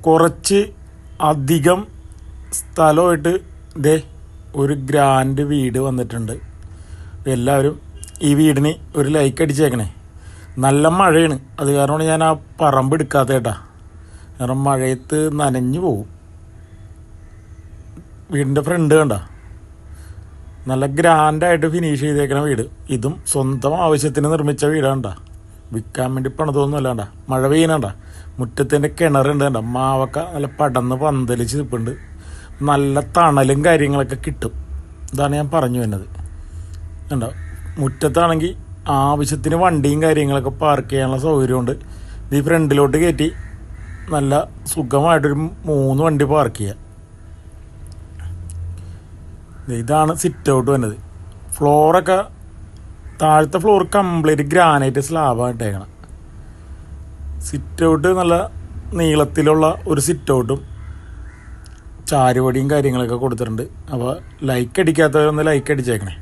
കുറച്ച് അധികം സ്ഥലമായിട്ട് ദേ ഒരു ഗ്രാൻഡ് വീട് വന്നിട്ടുണ്ട്. എല്ലാവരും ഈ വീടിന് ഒരു ലൈക്ക് അടിച്ചേക്കണേ. നല്ല മഴയാണ്, അത് കാരണമാണ് ഞാൻ ആ പറമ്പ് എടുക്കാത്ത കേട്ടാ. കാരണം മഴയത്ത് നനഞ്ഞു പോകും. വീടിൻ്റെ ഫ്രണ്ട് കണ്ട നല്ല ഗ്രാൻഡായിട്ട് ഫിനിഷ് ചെയ്തേക്കണ വീട്. ഇതും സ്വന്തം ആവശ്യത്തിന് നിർമ്മിച്ച വീടാണ്ട, വിൽക്കാൻ വേണ്ടി പണിതൊന്നും അല്ലാണ്ട. മഴ പെയ്യണണ്ട, മുറ്റത്തിൻ്റെ കിണറുണ്ട് കണ്ട, മാവൊക്കെ നല്ല പടന്ന് പന്തലിച്ച് നിൽപ്പുണ്ട്. നല്ല തണലും കാര്യങ്ങളൊക്കെ കിട്ടും. ഇതാണ് ഞാൻ പറഞ്ഞു വരുന്നത് കണ്ട. മുറ്റത്താണെങ്കിൽ ആവശ്യത്തിന് വണ്ടിയും കാര്യങ്ങളൊക്കെ പാർക്ക് ചെയ്യാനുള്ള സൗകര്യമുണ്ട്. ഈ ഫ്രണ്ടിലോട്ട് കയറ്റി നല്ല സുഖമായിട്ടൊരു 3 വണ്ടി പാർക്ക് ചെയ്യുക. ഇതാണ് സിറ്റ് ഔട്ട് വരുന്നത്. ഫ്ലോറൊക്കെ താഴത്തെ ഫ്ലോർ കംപ്ലീറ്റ് ഗ്രാനൈറ്റ് സ്ലാബായിട്ടേക്കണം. സിറ്റ് ഔട്ട് നല്ല നീളത്തിലുള്ള ഒരു സിറ്റ് ഔട്ടും ചാരുപടിയും കാര്യങ്ങളൊക്കെ കൊടുത്തിട്ടുണ്ട്. അപ്പോൾ ലൈക്ക് അടിക്കാത്തവരൊന്ന് ലൈക്ക് അടിച്ചേക്കണേ.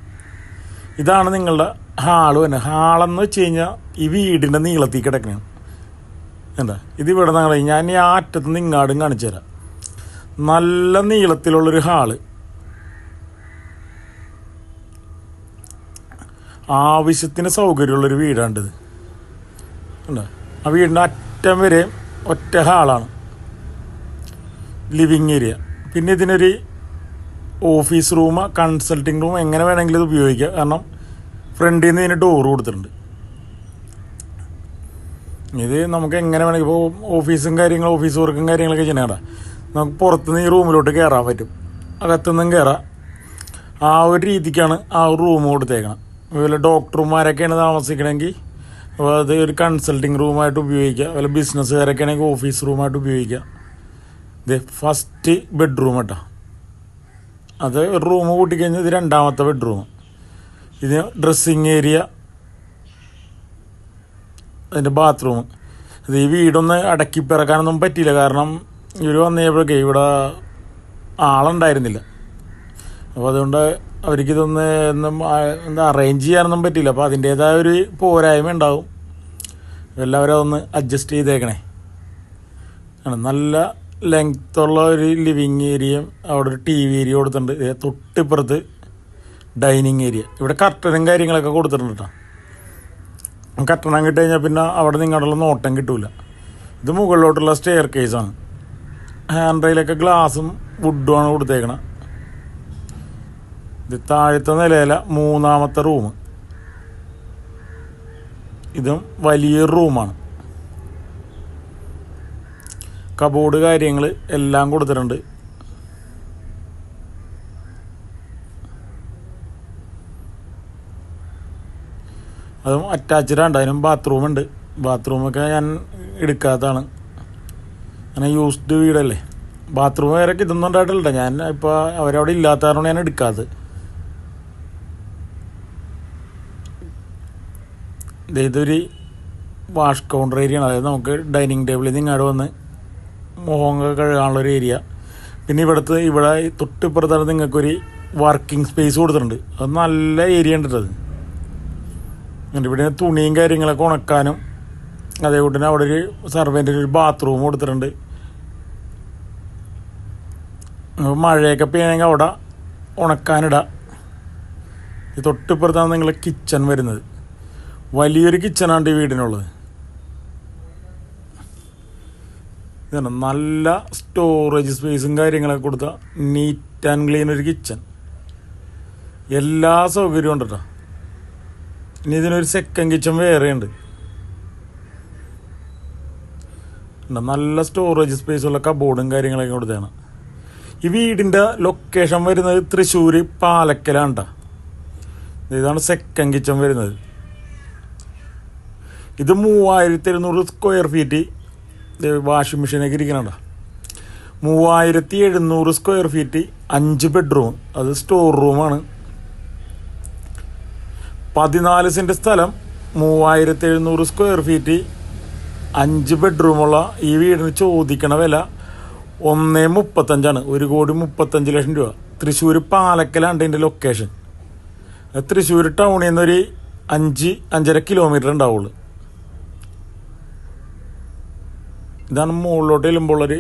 ഇതാണ് നിങ്ങളുടെ ഹാള് തന്നെ. ഹാളെന്ന് വെച്ച് കഴിഞ്ഞാൽ ഈ വീടിൻ്റെ നീളത്തിൽ കിടക്കണേ. എന്താ ഇതിവിടെ നിങ്ങൾ ഞാൻ ഈ അറ്റത്ത് നിന്ന് ഇങ്ങാടും കാണിച്ചു തരാം. നല്ല നീളത്തിലുള്ളൊരു ഹാള്, ആവശ്യത്തിന് സൗകര്യമുള്ളൊരു വീടാണിത്. എന്താ ആ വീടിൻ്റെ അറ്റം വരെ ഒറ്റ ഹാളാണ്, ലിവിങ് ഏരിയ. പിന്നെ ഇതിനൊരു ഓഫീസ് റൂം, കൺസൾട്ടിങ് റൂം എങ്ങനെ വേണമെങ്കിലും ഇത് ഉപയോഗിക്കുക. കാരണം ഫ്രണ്ടിൽ നിന്ന് ഇതിന് ഡോറ് കൊടുത്തിട്ടുണ്ട്. ഇത് നമുക്ക് എങ്ങനെ വേണമെങ്കിൽ ഇപ്പോൾ ഓഫീസും കാര്യങ്ങളും ഓഫീസ് വർക്കും കാര്യങ്ങളൊക്കെ ചെയ്യണേടാ, നമുക്ക് പുറത്തുനിന്ന് ഈ റൂമിലോട്ട് കയറാൻ പറ്റും, അകത്തുനിന്നും കയറാം. ആ ഒരു രീതിക്കാണ് ആ ഒരു റൂം കൊടുത്തേക്കണം. അതുപോലെ ഡോക്ടർമാരൊക്കെയാണ് താമസിക്കണമെങ്കിൽ അത് ഒരു കൺസൾട്ടിങ് റൂമായിട്ട് ഉപയോഗിക്കുക. അതുപോലെ ബിസിനസ്സുകാരൊക്കെ ആണെങ്കിൽ ഓഫീസ് റൂമായിട്ട് ഉപയോഗിക്കുക. ഇത് ഫസ്റ്റ് ബെഡ്റൂം കേട്ടോ. അത് ഒരു റൂം കൂട്ടിക്കഴിഞ്ഞാൽ ഇത് 2ാമത്തെ ബെഡ്റൂം. ഇത് ഡ്രസ്സിങ് ഏരിയ, അതിൻ്റെ ബാത്റൂം. അത് ഈ വീടൊന്ന് അടക്കിപ്പിറക്കാനൊന്നും പറ്റിയില്ല, കാരണം ഇവർ വന്നപ്പോഴൊക്കെ ഇവിടെ ആളുണ്ടായിരുന്നില്ല. അപ്പോൾ അതുകൊണ്ട് അവർക്കിതൊന്ന് എന്താ അറേഞ്ച് ചെയ്യാനൊന്നും പറ്റിയില്ല. അപ്പോൾ അതിൻ്റേതായ ഒരു പോരായ്മ ഉണ്ടാവും. എല്ലാവരും അതൊന്ന് അഡ്ജസ്റ്റ് ചെയ്തേക്കണേ. നല്ല ലെങ്ത്തുള്ള ഒരു ലിവിങ് ഏരിയയും അവിടെ ഒരു TV ഏരിയ കൊടുത്തിട്ടുണ്ട്. തൊട്ടിപ്പുറത്ത് ഡൈനിങ് ഏരിയ. ഇവിടെ കർട്ടനും കാര്യങ്ങളൊക്കെ കൊടുത്തിട്ടുണ്ട് കേട്ടോ. കർട്ടനം കിട്ടി കഴിഞ്ഞാൽ പിന്നെ അവിടെ നിങ്ങളുടെ നോട്ടം കിട്ടൂല. ഇത് മുകളിലോട്ടുള്ള സ്റ്റെയർ കേസാണ്. ഹാൻഡ് റെയിലൊക്കെ ഗ്ലാസും വുഡുമാണ് കൊടുത്തേക്കണം. ഇത് താഴത്തെ നിലയില 3ാമത്തെ റൂം. ഇതും വലിയൊരു റൂമാണ്. കബോർഡ് കാര്യങ്ങൾ എല്ലാം കൊടുത്തിട്ടുണ്ട്. അതും അറ്റാച്ച്ഡാണ്. അതിനും ബാത്റൂം ഉണ്ട്. ബാത്റൂമൊക്കെ ഞാൻ എടുക്കാത്തതാണ്, അങ്ങനെ യൂസ്ഡ് വീടല്ലേ. ബാത്റൂം വേറെ ഇതൊന്നും ഉണ്ടായിട്ടില്ല. ഞാൻ ഇപ്പോൾ അവരവിടെ ഇല്ലാത്ത കാരണം ഞാൻ എടുക്കാത്തത്. ഇതൊരു വാഷ് കൗണ്ടർ ഏരിയയാണ്. അതായത് നമുക്ക് ഡൈനിങ് ടേബിളിൽ നിന്ന് ഇങ്ങോട്ട് വന്ന് മുഖമൊക്കെ കഴുകാനുള്ളൊരു ഏരിയ. പിന്നെ ഇവിടെ തൊട്ടിപ്പുറത്താണ് നിങ്ങൾക്കൊരു വർക്കിംഗ് സ്പേസ് കൊടുത്തിട്ടുണ്ട്. അത് നല്ല ഏരിയ ഉണ്ട് അത്. ഇവിടെ തുണിയും കാര്യങ്ങളൊക്കെ ഉണക്കാനും, അതേപോലെ തന്നെ അവിടെ ഒരു സർവൻ്റിന് ഒരു ബാത്റൂം കൊടുത്തിട്ടുണ്ട്. മഴയൊക്കെ പെയ്യണമെങ്കിൽ അവിടെ ഉണക്കാനിടാം. തൊട്ടിപ്പുറത്താണ് നിങ്ങളുടെ കിച്ചൺ വരുന്നത്. വലിയൊരു കിച്ചണാണ് ഈ വീടിനുള്ളത്. ഇതാണ് നല്ല സ്റ്റോറേജ് സ്പേസും കാര്യങ്ങളൊക്കെ കൊടുത്ത നീറ്റ് ആൻഡ് ക്ലീൻ ഒരു കിച്ചൺ. എല്ലാ സൗകര്യവും ഉണ്ട് കേട്ടോ. ഇനി ഇതിനൊരു സെക്കൻഡ് കിച്ചൺ വേറെയുണ്ട്. നല്ല സ്റ്റോറേജ് സ്പേസുള്ള കബോർഡും കാര്യങ്ങളൊക്കെ കൊടുത്താണ്. ഈ വീടിൻ്റെ ലൊക്കേഷൻ വരുന്നത് തൃശ്ശൂർ പാലക്കലാണ് കേട്ടോ. ഇതാണ് സെക്കൻഡ് കിച്ചൺ വരുന്നത്. ഇത് 3700 സ്ക്വയർ ഫീറ്റ് വാഷിംഗ് മെഷീനൊക്കെ ഇരിക്കണുണ്ടോ. 3700 സ്ക്വയർ ഫീറ്റ് 5 ബെഡ്റൂം. അത് സ്റ്റോർ റൂമാണ്. 14 സെൻറ്റ് സ്ഥലം, 3700 സ്ക്വയർ ഫീറ്റ് 5 ബെഡ്റൂമുള്ള ഈ വീടിന് ചോദിക്കണ വില 1,35 1,35,00,000 രൂപ. തൃശ്ശൂർ പാലക്കലാണ് ഇതിൻ്റെ ലൊക്കേഷൻ. തൃശ്ശൂർ ടൗണിൽ നിന്നൊരു 5-5.5 കിലോമീറ്റർ ഉണ്ടാവുള്ളൂ. ഇതാണ് മുകളിലോട്ട് ചെല്ലുമ്പോഴുള്ളൊരു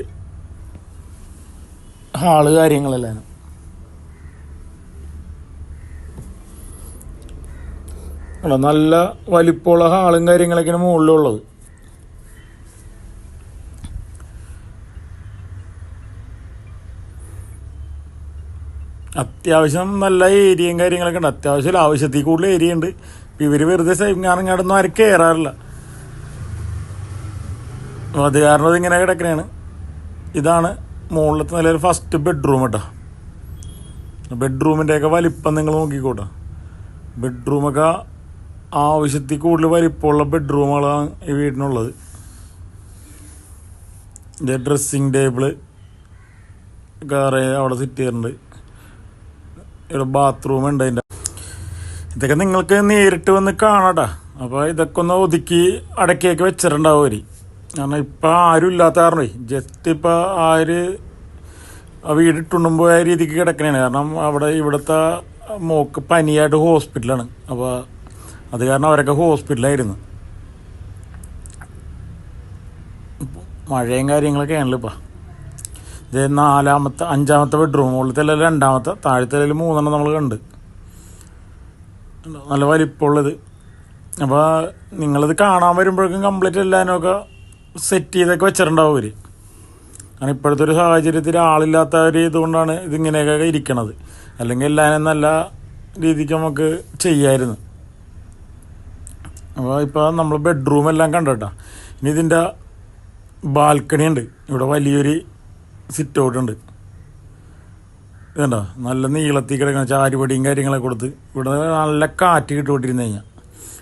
ഹാള് കാര്യങ്ങളെല്ലാം. നല്ല വലിപ്പമുള്ള ഹാളും കാര്യങ്ങളൊക്കെയാണ് മുകളിലുള്ളത്. അത്യാവശ്യം നല്ല ഏരിയയും കാര്യങ്ങളൊക്കെ ഉണ്ട്. അത്യാവശ്യം ആവശ്യത്തിൽ കൂടുതൽ ഏരിയ ഉണ്ട്. ഇവർ വെറുതെ സൈങ്ങാറങ്ങാടൊന്നും ആരും കയറാറില്ല. അത് കാരണം ഇതിങ്ങനെ കിടക്കണേണ്. ഇതാണ് മുകളിലത്തെ നിലയിൽ ഫസ്റ്റ് ബെഡ്റൂം കേട്ടോ. ബെഡ്റൂമിൻ്റെയൊക്കെ വലിപ്പം നിങ്ങൾ നോക്കിക്കോട്ടെ. ബെഡ്റൂമൊക്കെ ആവശ്യത്തിൽ കൂടുതൽ വലിപ്പമുള്ള ബെഡ്റൂമുകളാണ് ഈ വീടിനുള്ളത്. ഇത് ഡ്രസ്സിങ് ടേബിള് അവിടെ സെറ്റ് ചെയ്തിട്ടുണ്ട്. ഇവിടെ ബാത്റൂം ഉണ്ട്. ഇതൊക്കെ നിങ്ങൾക്ക് നേരിട്ട് വന്ന് കാണാട്ടാ. അപ്പോൾ ഇതൊക്കെ ഒന്ന് ഒതുക്കി അടക്കിയൊക്കെ വെച്ചിട്ടുണ്ടാവും അവർ. കാരണം ഇപ്പം ആരും ഇല്ലാത്ത കാരണമേ ജസ്റ്റ് ഇപ്പോൾ വീടിട്ടുണ്ടുമ്പോൾ ആ രീതിക്ക് കിടക്കണേണ്. കാരണം ഇവിടുത്തെ മോക്ക് പനിയായിട്ട് ഹോസ്പിറ്റലാണ്. അപ്പോൾ അത് കാരണം അവരൊക്കെ ഹോസ്പിറ്റലായിരുന്നു. മഴയും കാര്യങ്ങളൊക്കെ ആണല്ലോ ഇപ്പം. ഇത് അഞ്ചാമത്തെ ബെഡ്റൂം. മുകളിലത്തെ രണ്ടാമത്തെ, താഴത്തെ 3 നമ്മൾ കണ്ട്. നല്ല വലിപ്പമുള്ളത്. അപ്പോൾ നിങ്ങളിത് കാണാൻ വരുമ്പോഴേക്കും കംപ്ലീറ്റ് എല്ലാവരുമൊക്കെ സെറ്റ് ചെയ്തൊക്കെ വെച്ചിട്ടുണ്ടാവും അവർ. കാരണം ഇപ്പോഴത്തെ ഒരു സാഹചര്യത്തിൽ ആളില്ലാത്ത ഒരു ഇതുകൊണ്ടാണ് ഇതിങ്ങനെയൊക്കെ ഇരിക്കണത്. അല്ലെങ്കിൽ എല്ലാവരും നല്ല രീതിക്ക് നമുക്ക് ചെയ്യാമായിരുന്നു. അപ്പോൾ ഇപ്പോൾ നമ്മൾ ബെഡ്റൂം എല്ലാം കണ്ടിട്ടാ. ഇനി ഇതിൻ്റെ ബാൽക്കണി ഉണ്ട്. ഇവിടെ വലിയൊരു സിറ്റ് ഔട്ട് ഉണ്ട്. ഇതുണ്ടോ, നല്ല നീളത്തിൽ കിടക്കുന്ന ചാരുപടിയും കാര്യങ്ങളൊക്കെ കൊടുത്ത് ഇവിടെ നല്ല കാറ്റ് കിട്ടുകൊണ്ടിരുന്നു കഴിഞ്ഞാൽ.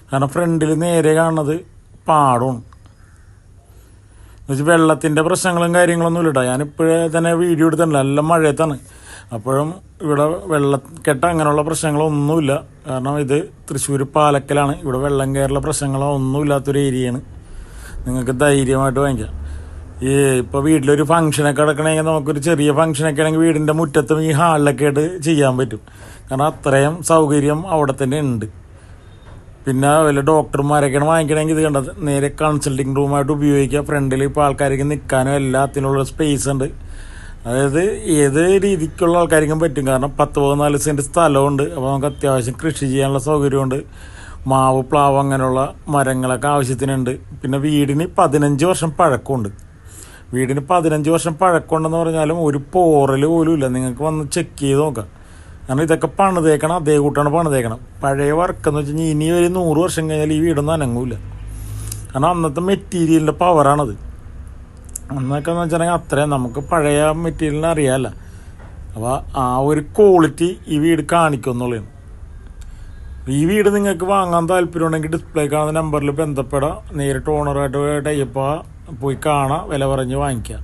കാരണം ഫ്രണ്ടിൽ നേരെ കാണുന്നത് പാടമാണ്. എന്നുവെച്ചാൽ വെള്ളത്തിൻ്റെ പ്രശ്നങ്ങളും കാര്യങ്ങളൊന്നും ഇല്ലട്ടോ. ഞാനിപ്പോഴേ തന്നെ വീഡിയോ എടുത്തിട്ടുണ്ട്. നല്ല മഴയത്താണ്. അപ്പോഴും ഇവിടെ വെള്ളക്കെട്ട് അങ്ങനെയുള്ള പ്രശ്നങ്ങളൊന്നുമില്ല. കാരണം ഇത് തൃശ്ശൂർ പാലക്കലാണ്. ഇവിടെ വെള്ളം കയറുള്ള പ്രശ്നങ്ങളോ ഒന്നുമില്ലാത്തൊരു ഏരിയയാണ്. നിങ്ങൾക്ക് ധൈര്യമായിട്ട് വാങ്ങിക്കാം. ഇപ്പോൾ വീട്ടിലൊരു ഫംഗ്ഷനൊക്കെ നടക്കണമെങ്കിൽ നമുക്കൊരു ചെറിയ ഫംഗ്ഷനൊക്കെ ആണെങ്കിൽ വീടിൻ്റെ മുറ്റത്തും ഈ ഹാളിലൊക്കെ ആയിട്ട് ചെയ്യാൻ പറ്റും. കാരണം അത്രയും സൗകര്യം അവിടെ തന്നെ ഉണ്ട്. പിന്നെ വല്ല ഡോക്ടർമാരൊക്കെയാണ് വാങ്ങിക്കണമെങ്കിൽ ഇത് കണ്ടത് നേരെ കൺസൾട്ടിങ് റൂമായിട്ട് ഉപയോഗിക്കുക. ഫ്രണ്ടിൽ ഇപ്പോൾ ആൾക്കാർക്ക് നിൽക്കാനും എല്ലാത്തിനുള്ള സ്പേസ് ഉണ്ട്. അതായത് ഏത് രീതിക്കുള്ള ആൾക്കാർക്കും പറ്റും. കാരണം 10-14 സെൻറ്റ് സ്ഥലമുണ്ട്. അപ്പോൾ നമുക്ക് അത്യാവശ്യം കൃഷി ചെയ്യാനുള്ള സൗകര്യമുണ്ട്. മാവ്, പ്ലാവ് അങ്ങനെയുള്ള മരങ്ങളൊക്കെ ആവശ്യത്തിനുണ്ട്. പിന്നെ വീടിന് 15 വർഷം പഴക്കമുണ്ട്. വീടിന് 15 വർഷം പഴക്കമുണ്ടെന്ന് പറഞ്ഞാലും ഒരു പോറൽ പോലും ഇല്ല. നിങ്ങൾക്ക് വന്ന് ചെക്ക് ചെയ്ത് നോക്കാം. കാരണം ഇതൊക്കെ പണിതേക്കണം, അതേ കൂട്ടാണ് പണിതേക്കണം. പഴയ വർക്കെന്ന് വെച്ച് കഴിഞ്ഞാൽ ഇനി ഒരു 100 വർഷം കഴിഞ്ഞാൽ ഈ വീടൊന്നും അനങ്ങൂല. കാരണം അന്നത്തെ മെറ്റീരിയലിൻ്റെ പവറാണത്. അന്നൊക്കെ എന്ന് വെച്ചിട്ടുണ്ടെങ്കിൽ അത്രയും നമുക്ക് പഴയ മെറ്റീരിയലിനെ അറിയാമല്ല. അപ്പോൾ ആ ഒരു ക്വാളിറ്റി ഈ വീട് കാണിക്കുമെന്നുള്ളതാണ്. ഈ വീട് നിങ്ങൾക്ക് വാങ്ങാൻ താല്പര്യമുണ്ടെങ്കിൽ ഡിസ്പ്ലേ കാണുന്ന നമ്പറിൽ ബന്ധപ്പെടാം. നേരിട്ട് ഓണറായിട്ട് ടൈപ്പ് പോയി കാണാം, വില പറഞ്ഞ് വാങ്ങിക്കാം.